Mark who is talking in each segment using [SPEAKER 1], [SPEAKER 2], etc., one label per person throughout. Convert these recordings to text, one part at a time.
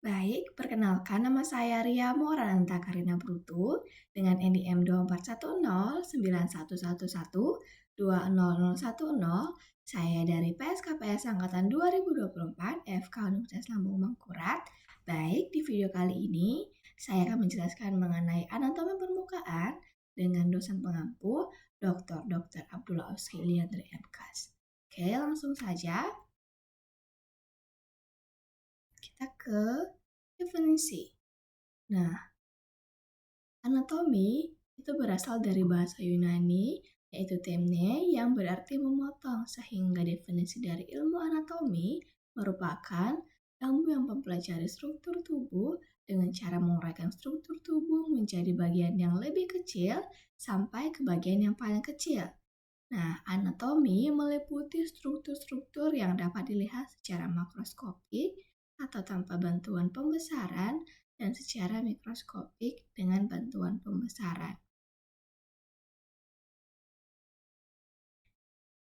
[SPEAKER 1] Baik, perkenalkan nama saya Ria Morananta Karina Brutu dengan NIM 24109111201010. Saya dari PSKPS Angkatan 2024 FK Universitas Lambung Mangkurat. Baik, di video kali ini saya akan menjelaskan mengenai anatomi permukaan dengan dosen pengampu Dr. Abdullah Aushilian dari MKAS. Oke, langsung saja kita ke definisi. Nah, anatomi itu berasal dari bahasa Yunani, yaitu temne yang berarti memotong, sehingga definisi dari ilmu anatomi merupakan ilmu yang mempelajari struktur tubuh dengan cara menguraikan struktur tubuh menjadi bagian yang lebih kecil sampai ke bagian yang paling kecil. Nah, anatomi meliputi struktur-struktur yang dapat dilihat secara makroskopik atau tanpa bantuan pembesaran dan secara mikroskopik dengan bantuan pembesaran.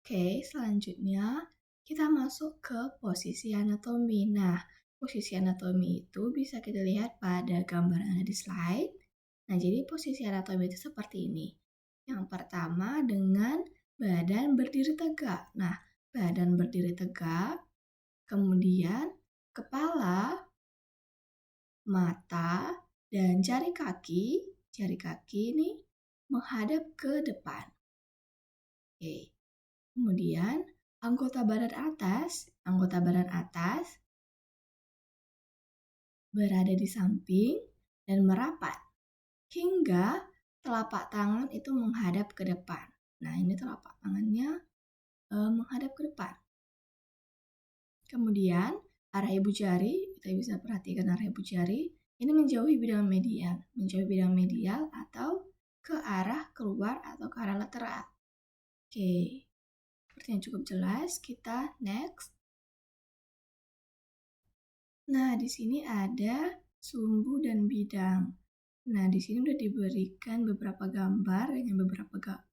[SPEAKER 1] Oke, selanjutnya kita masuk ke posisi anatomi. Nah, posisi anatomi itu bisa kita lihat pada gambar yang ada di slide. Nah, jadi posisi anatomi itu seperti ini. Yang pertama dengan badan berdiri tegak. Nah, badan berdiri tegak, kemudian kepala, mata, dan jari kaki ini menghadap ke depan. Oke. Kemudian anggota badan atas berada di samping dan merapat hingga telapak tangan itu menghadap ke depan. Nah, ini telapak tangannya menghadap ke depan. Kemudian arah ibu jari, kita bisa perhatikan arah ibu jari, ini menjauhi bidang medial atau ke arah keluar atau ke arah lateral. Oke, sepertinya cukup jelas. Kita next. Nah, di sini ada sumbu dan bidang. Nah, di sini udah diberikan beberapa gambar dengan beberapa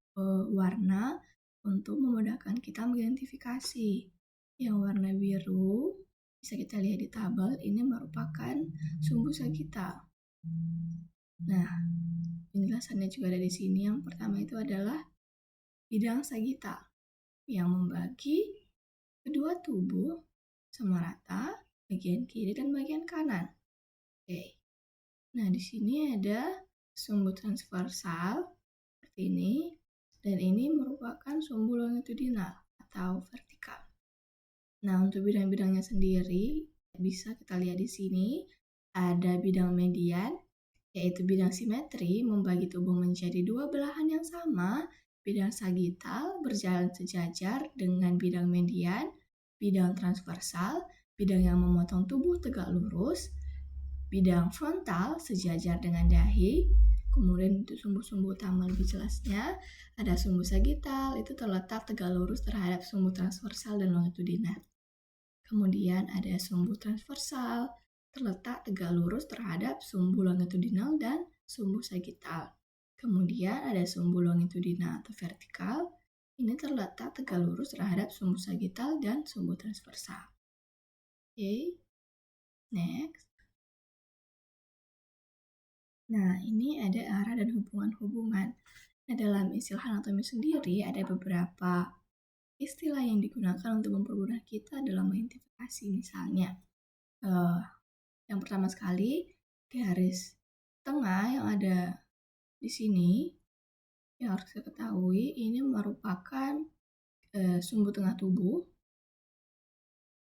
[SPEAKER 1] warna untuk memudahkan kita mengidentifikasi. Yang warna biru bisa kita lihat di tabel, ini merupakan sumbu sagital. Nah, penjelasannya juga ada di sini. Yang pertama itu adalah bidang sagital yang membagi kedua tubuh sama rata, bagian kiri dan bagian kanan. Oke. Nah, di sini ada sumbu transversal seperti ini, dan ini merupakan sumbu longitudinal atau vertikal. Nah, untuk bidang-bidangnya sendiri bisa kita lihat di sini. Ada bidang median, yaitu bidang simetri membagi tubuh menjadi dua belahan yang sama. Bidang sagital berjalan sejajar dengan bidang median. Bidang transversal, bidang yang memotong tubuh tegak lurus. Bidang frontal sejajar dengan dahi. Kemudian untuk sumbu-sumbu utama lebih jelasnya, ada sumbu sagital, itu terletak tegak lurus terhadap sumbu transversal dan longitudinal. Kemudian ada sumbu transversal, terletak tegak lurus terhadap sumbu longitudinal dan sumbu sagital. Kemudian ada sumbu longitudinal atau vertikal, ini terletak tegak lurus terhadap sumbu sagital dan sumbu transversal. Oke, next. Nah, ini ada arah dan hubungan-hubungan. Nah, dalam istilah anatomi sendiri ada beberapa istilah yang digunakan untuk mempermudah kita dalam mengidentifikasi. Misalnya, yang pertama sekali, garis tengah yang ada di sini yang harus kita ketahui ini merupakan sumbu tengah tubuh.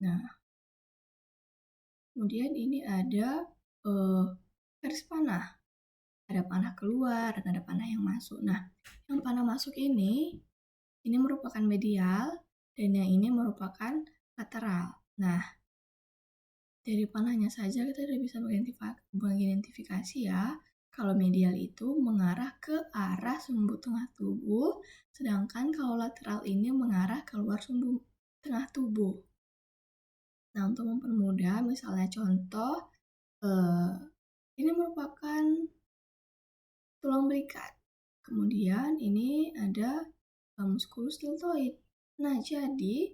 [SPEAKER 1] Nah, kemudian ini ada garis panah. Ada panah keluar dan ada panah yang masuk. Nah, yang panah masuk ini merupakan medial dan yang ini merupakan lateral. Nah, dari panahnya saja kita sudah bisa mengidentifikasi ya, kalau medial itu mengarah ke arah sumbu tengah tubuh, sedangkan kalau lateral ini mengarah keluar sumbu tengah tubuh. Nah, untuk mempermudah, misalnya contoh, ini merupakan tulang belikat. Kemudian ini ada musculus deltoid. Nah, jadi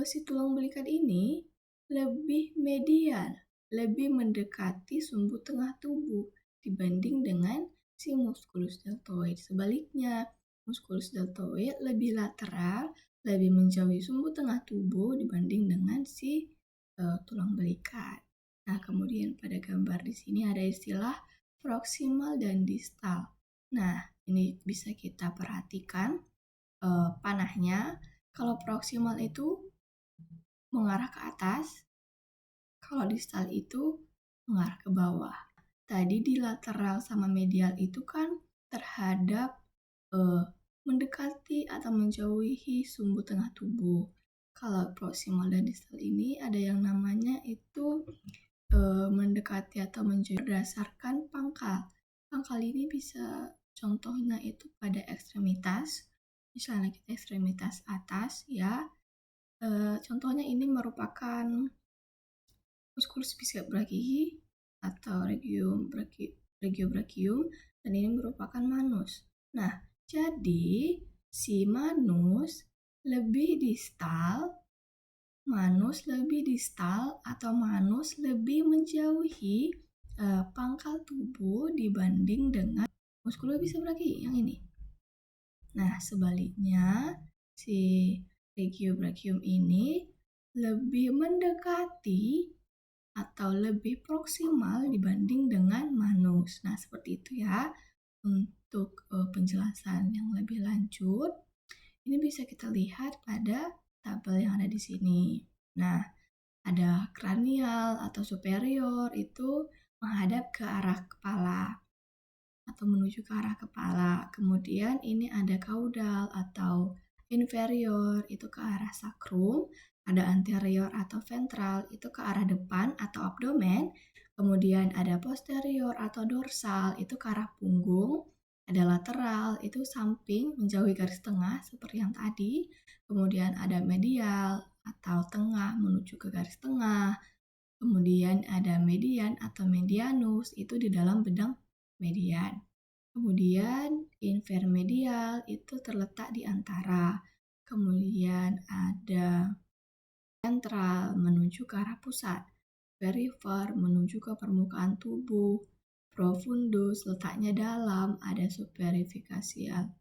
[SPEAKER 1] si tulang belikat ini lebih medial, lebih mendekati sumbu tengah tubuh dibanding dengan si musculus deltoid. Sebaliknya, musculus deltoid lebih lateral, lebih menjauhi sumbu tengah tubuh dibanding dengan si tulang belikat. Nah, kemudian pada gambar di sini ada istilah proksimal dan distal. Nah, ini bisa kita perhatikan panahnya. Kalau proksimal itu mengarah ke atas, kalau distal itu mengarah ke bawah. Tadi di lateral sama medial itu kan terhadap mendekati atau menjauhi sumbu tengah tubuh. Kalau proksimal dan distal ini ada yang namanya itu mendekati atau menjauhi berdasarkan pangkal. Pangkal ini bisa contohnya itu pada ekstremitas. Misalnya kita ekstremitas atas ya. Contohnya ini merupakan musculus biceps brachii atau regiobrachium dan ini merupakan manus. Nah, jadi si manus lebih distal atau manus lebih menjauhi pangkal tubuh dibanding dengan musculus biceps brachii yang ini. Nah, sebaliknya si regiobrachium ini lebih mendekati atau lebih proksimal dibanding dengan manus. Nah, seperti itu ya. Untuk penjelasan yang lebih lanjut, ini bisa kita lihat pada tabel yang ada di sini. Nah, ada kranial atau superior itu menghadap ke arah kepala atau menuju ke arah kepala. Kemudian ini ada kaudal atau inferior itu ke arah sakrum, ada anterior atau ventral itu ke arah depan atau abdomen, kemudian ada posterior atau dorsal itu ke arah punggung, ada lateral itu samping menjauhi garis tengah seperti yang tadi, kemudian ada medial atau tengah menuju ke garis tengah, kemudian ada median atau medianus itu di dalam bedang median. Kemudian intermedial itu terletak di antara. Kemudian ada ventral menuju ke arah pusat. Perifer menuju ke permukaan tubuh. Profundus letaknya dalam, ada superficial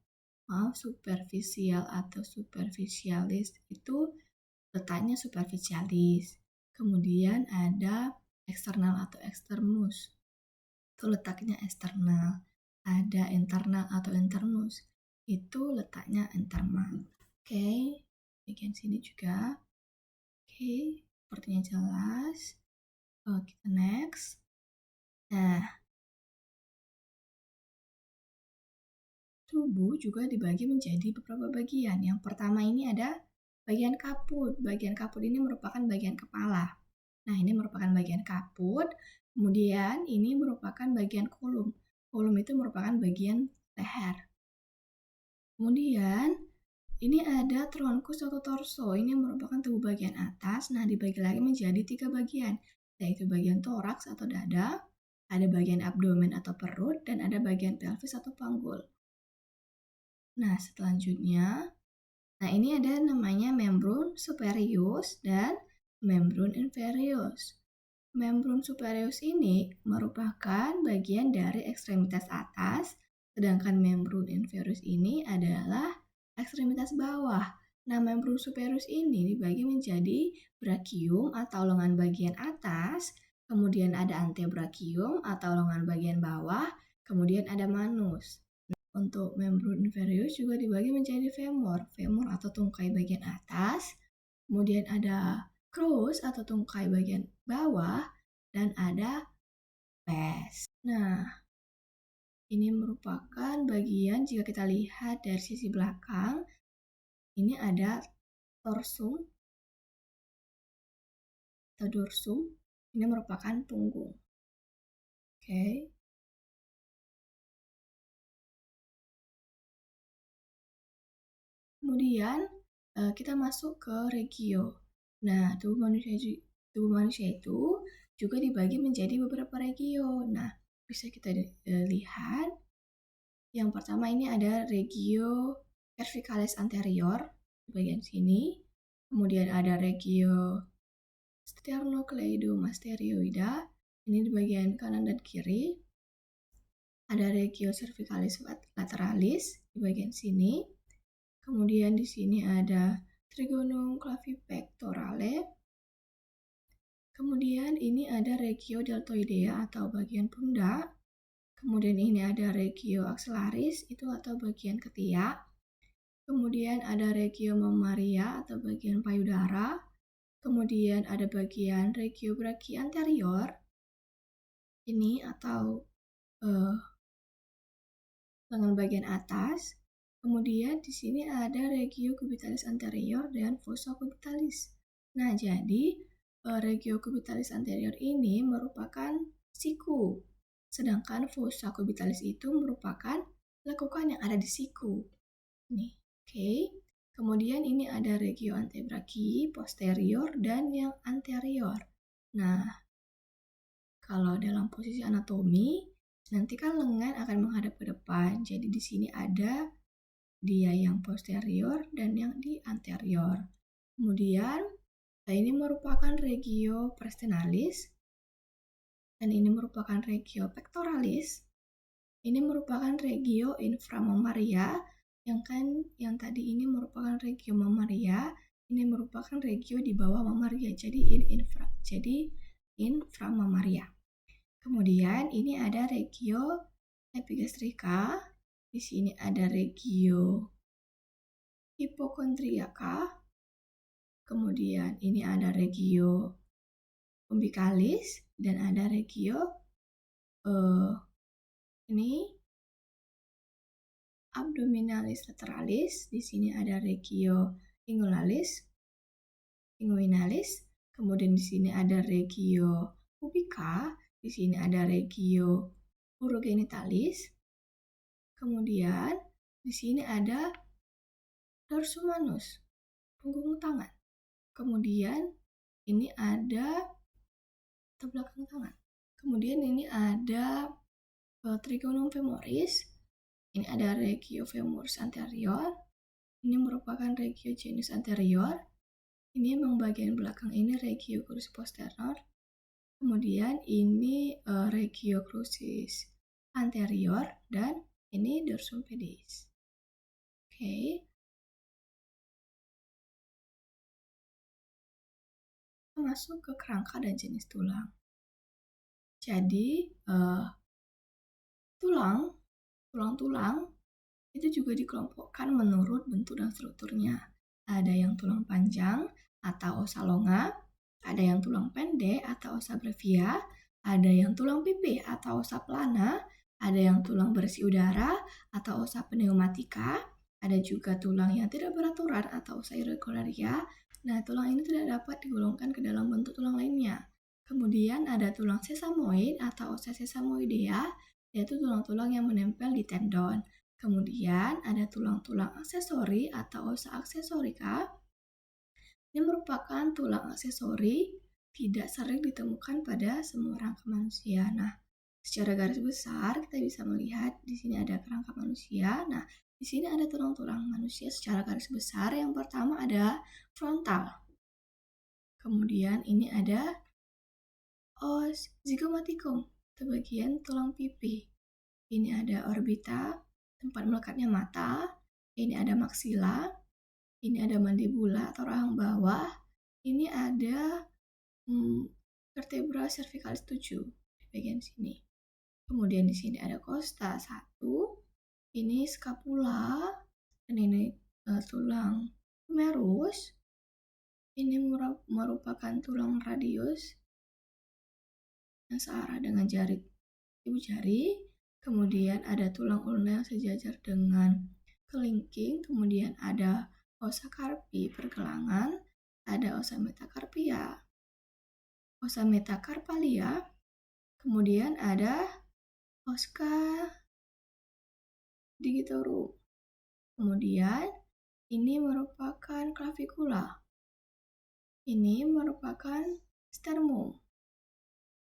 [SPEAKER 1] atau superficialis itu letaknya superficialis. Kemudian ada eksternal atau externus itu letaknya eksternal. Ada internal atau internus itu letaknya internal. Oke, bagian sini juga. Oke, sepertinya jelas. Kita next. Nah, tubuh juga dibagi menjadi beberapa bagian. Yang pertama ini ada bagian kaput. Bagian kaput ini merupakan bagian kepala. Nah, ini merupakan bagian kaput. Kemudian ini merupakan bagian kulum. Kulum itu merupakan bagian leher. Kemudian ini ada trunkus atau torso. Ini merupakan tubuh bagian atas. Nah, dibagi lagi menjadi 3 bagian, yaitu bagian toraks atau dada, ada bagian abdomen atau perut, dan ada bagian pelvis atau panggul. Nah, selanjutnya, ini ada namanya membran superius dan membran inferius. Membran superius ini merupakan bagian dari ekstremitas atas, sedangkan membran inferius ini adalah ekstremitas bawah. Nah, membran superius ini dibagi menjadi brachium atau lengan bagian atas, kemudian ada antebrachium atau lengan bagian bawah, kemudian ada manus. Untuk membran inferius juga dibagi menjadi femur atau tungkai bagian atas, kemudian ada crus atau tungkai bagian bawah, dan ada pes. Nah, ini merupakan bagian jika kita lihat dari sisi belakang, ini ada dorsum atau dorsum, ini merupakan punggung. Oke. Kemudian kita masuk ke regio. Nah, tubuh manusia itu juga dibagi menjadi beberapa regio. Nah, bisa kita lihat. Yang pertama ini ada regio cervicalis anterior di bagian sini. Kemudian ada regio sternocleidomastoidea. Ini di bagian kanan dan kiri. Ada regio cervicalis lateralis di bagian sini. Kemudian di sini ada trigonum clavipectorale. Kemudian ini ada regio deltoidea atau bagian pundak. Kemudian ini ada regio axillaris, itu atau bagian ketiak. Kemudian ada regio mammaria atau bagian payudara. Kemudian ada bagian regio brachii anterior. Ini atau lengan bagian atas. Kemudian di sini ada regio cubitalis anterior dan fossa cubitalis. Nah, jadi regio cubitalis anterior ini merupakan siku. Sedangkan fossa cubitalis itu merupakan lekukan yang ada di siku. Nih, oke. Kemudian ini ada regio antebrachii, posterior, dan yang anterior. Nah, kalau dalam posisi anatomi, nanti kan lengan akan menghadap ke depan. Jadi di sini ada dia yang posterior dan yang di anterior. Kemudian, ini merupakan regio praesternales. Dan ini merupakan regio pectoralis. Ini merupakan regio inframammaria. Yang tadi ini merupakan regio mammaria. Ini merupakan regio di bawah mammaria. Jadi inframammaria. Kemudian ini ada regio epigastrika. Di sini ada regio hipokondriaka. Kemudian ini ada regio umbilicalis dan ada regio ini abdominalis lateralis. Di sini ada regio inguinalis. Kemudian di sini ada regio pubica. Di sini ada regio urogenitalis. Kemudian di sini ada dorsum manus, punggung tangan. Kemudian ini ada belakang tangan. Kemudian ini ada trigonum femoris. Ini ada regio femoris anterior. Ini merupakan regio genus anterior. Ini memang bagian belakang ini regio crucis posterior. Kemudian ini regio crucis anterior dan ini dorsum pedis. Oke. Masuk ke kerangka dan jenis tulang. Jadi tulang-tulang itu juga dikelompokkan menurut bentuk dan strukturnya. Ada yang tulang panjang atau ossa longa, ada yang tulang pendek atau ossa brevia, ada yang tulang pipih atau ossa plana, ada yang tulang berisi udara atau ossa pneumatika, ada juga tulang yang tidak beraturan atau ossa irregularia. Nah, tulang ini tidak dapat digolongkan ke dalam bentuk tulang lainnya. Kemudian ada tulang sesamoid atau ossa sesamoidea, yaitu tulang-tulang yang menempel di tendon. Kemudian ada tulang-tulang aksesori atau ossa aksesorika. Ini merupakan tulang aksesori, tidak sering ditemukan pada semua rangka manusia. Nah, secara garis besar kita bisa melihat di sini ada kerangka manusia. Nah, di sini ada tulang-tulang manusia secara garis besar. Yang pertama ada frontal. Kemudian ini ada os zygomaticum, itu bagian tulang pipi. Ini ada orbita, tempat melekatnya mata. Ini ada maksila. Ini ada mandibula atau rahang bawah. Ini ada vertebra cervicalis 7 di bagian sini. Kemudian di sini ada costa 1. Ini scapula. Dan ini tulang humerus. Ini merupakan tulang radius yang searah dengan jari ibu jari. Kemudian ada tulang ulna yang sejajar dengan kelingking. Kemudian ada ossa carpi pergelangan, ada ossa metacarpalia. Kemudian ada ossa digitorum. Kemudian ini merupakan clavicula. Ini merupakan sternum.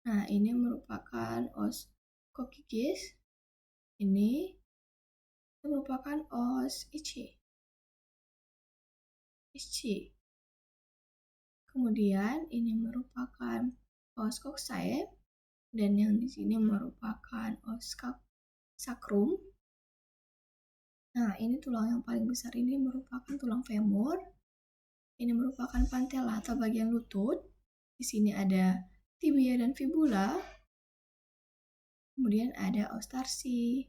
[SPEAKER 1] Nah, ini merupakan os coccygeus. Ini merupakan os ischi. Kemudian ini merupakan os coccyx dan yang di sini merupakan os sacrum. Nah, ini tulang yang paling besar ini merupakan tulang femur. Ini merupakan patella atau bagian lutut. Di sini ada tibia dan fibula. Kemudian ada os tarsi,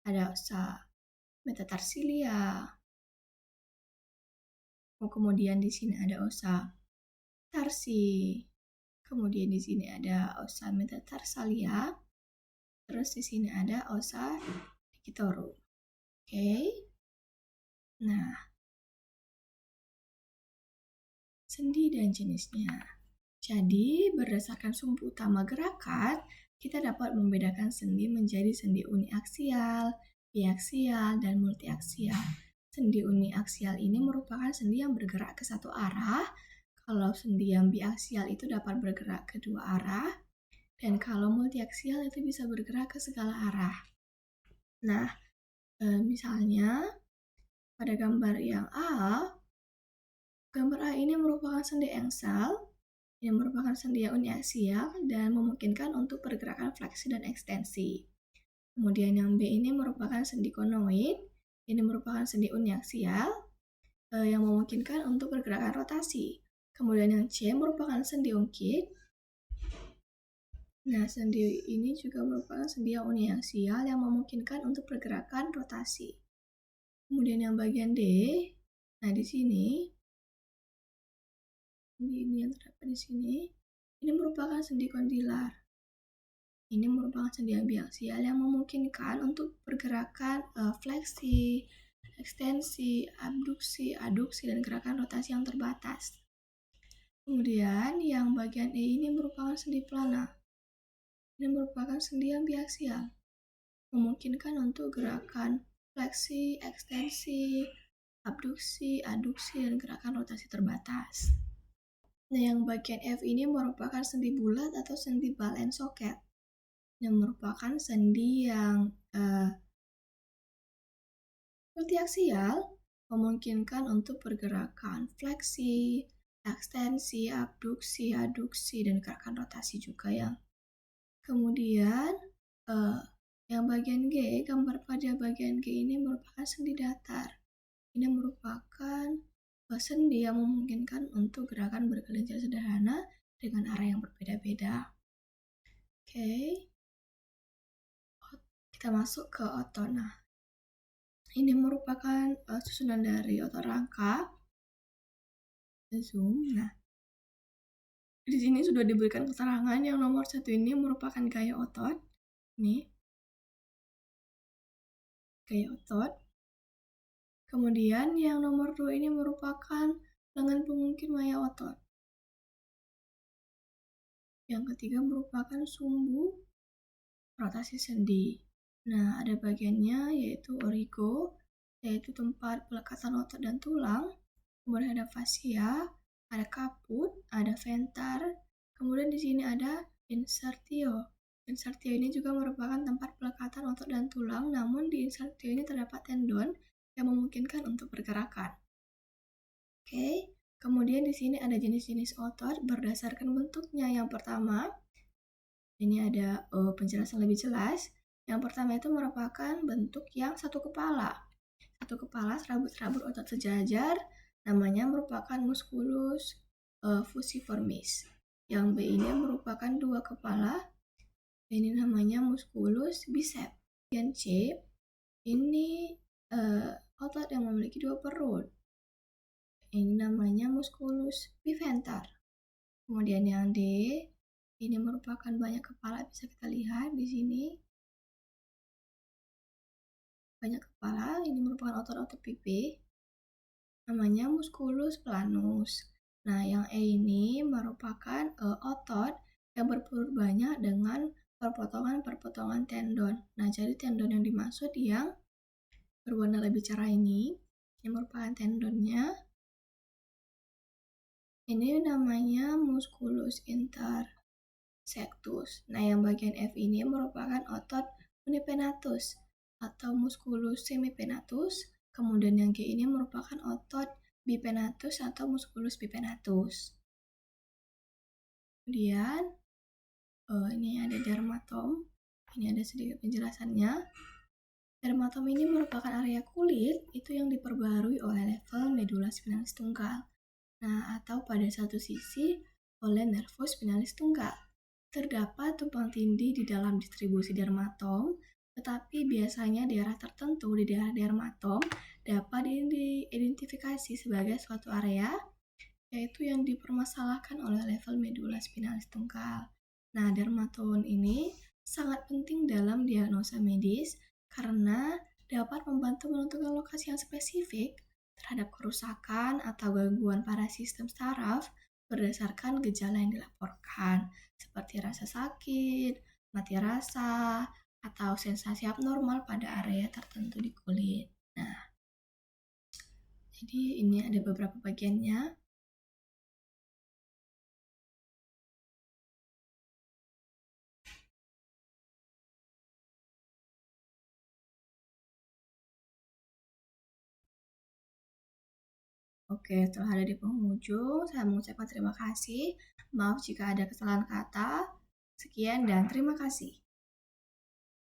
[SPEAKER 1] ada osa metatarsilia. Kemudian di sini ada osa tarsi. Kemudian di sini ada osa metatarsalia. Terus di sini ada osa digitorum. Oke. Nah, sendi dan jenisnya. Jadi, berdasarkan sumbu utama gerakan, kita dapat membedakan sendi menjadi sendi uniaksial, biaksial, dan multiaksial. Sendi uniaksial ini merupakan sendi yang bergerak ke satu arah. Kalau sendi yang biaksial itu dapat bergerak ke dua arah. Dan kalau multiaksial itu bisa bergerak ke segala arah. Nah, misalnya pada gambar yang A, gambar A ini merupakan sendi engsel yang merupakan sendi yang uniaksial dan memungkinkan untuk pergerakan fleksi dan ekstensi. Kemudian yang B ini merupakan sendi konoid, ini merupakan sendi uniaksial yang memungkinkan untuk pergerakan rotasi. Kemudian yang C merupakan sendi ungkit. Nah, sendi ini juga merupakan sendi yang uniaksial yang memungkinkan untuk pergerakan rotasi. Kemudian yang bagian D, nah di sini ini yang terdapat di sini, ini merupakan sendi kondilar. Ini merupakan sendi yang biaksial yang memungkinkan untuk pergerakan fleksi, ekstensi, abduksi, aduksi, dan gerakan rotasi yang terbatas. Kemudian yang bagian E ini merupakan sendi plana. Ini merupakan sendi yang biaksial, memungkinkan untuk gerakan fleksi, ekstensi, abduksi, aduksi, dan gerakan rotasi terbatas. Nah, yang bagian F ini merupakan sendi bulat atau sendi ball and socket, yang merupakan sendi yang multiaksial, memungkinkan untuk pergerakan fleksi, ekstensi, abduksi, aduksi, dan gerakan rotasi juga ya. Kemudian yang bagian G, gambar pada bagian G ini merupakan sendi datar. Ini merupakan sendi yang memungkinkan untuk gerakan berkelinci sederhana dengan arah yang berbeda-beda. Oke. Kita masuk ke otot. Nah, ini merupakan susunan dari otot rangka. Zoom. Nah, di sini sudah diberikan keterangan yang nomor 1 ini merupakan gaya otot. Ini gaya otot. Kemudian yang nomor 2 ini merupakan lengan pengungkit maya otot. Yang ketiga merupakan sumbu rotasi sendi. Nah, ada bagiannya yaitu origo, yaitu tempat pelekatan otot dan tulang. Kemudian ada fascia, ada kaput, ada ventar. Kemudian di sini ada insertio. Insertio ini juga merupakan tempat pelekatan otot dan tulang, namun di insertio ini terdapat tendon yang memungkinkan untuk pergerakan. Oke, kemudian di sini ada jenis-jenis otot berdasarkan bentuknya. Yang pertama, ini ada penjelasan lebih jelas. Yang pertama itu merupakan bentuk yang satu kepala. Satu kepala serabut-serabut otot sejajar, namanya merupakan musculus fusiformis. Yang B ini merupakan dua kepala, ini namanya musculus biceps. Yang C ini otot yang memiliki dua perut, ini namanya musculus biventar. Kemudian yang D ini merupakan banyak kepala, bisa kita lihat di sini banyak kepala. Ini merupakan otot-otot pipi, namanya musculus planus. Nah, yang E ini merupakan otot yang berperut banyak dengan perpotongan-perpotongan tendon. Nah, jadi tendon yang dimaksud yang berwarna lebih cerah ini merupakan tendonnya. Ini namanya musculus intersectus. Nah, yang bagian F ini merupakan otot unipenatus atau musculus semipenatus. Kemudian yang G ini merupakan otot bipenatus atau musculus bipenatus. Kemudian ini ada dermatom. Ini ada sedikit penjelasannya. Dermatom ini merupakan area kulit itu yang diperbarui oleh level medula spinalis tunggal. Nah, atau pada satu sisi oleh nervus spinalis tunggal. Terdapat tumpang tindih di dalam distribusi dermatom, tetapi biasanya daerah tertentu di daerah dermatom dapat diidentifikasi sebagai suatu area yaitu yang dipermasalahkan oleh level medula spinalis tunggal. Nah, dermatom ini sangat penting dalam diagnosa medis karena dapat membantu menentukan lokasi yang spesifik terhadap kerusakan atau gangguan pada sistem saraf berdasarkan gejala yang dilaporkan, seperti rasa sakit, mati rasa, atau sensasi abnormal pada area tertentu di kulit. Nah, jadi ini ada beberapa bagiannya. Oke, setelah ada di penghujung, saya mengucapkan terima kasih. Maaf jika ada kesalahan kata. Sekian dan terima kasih.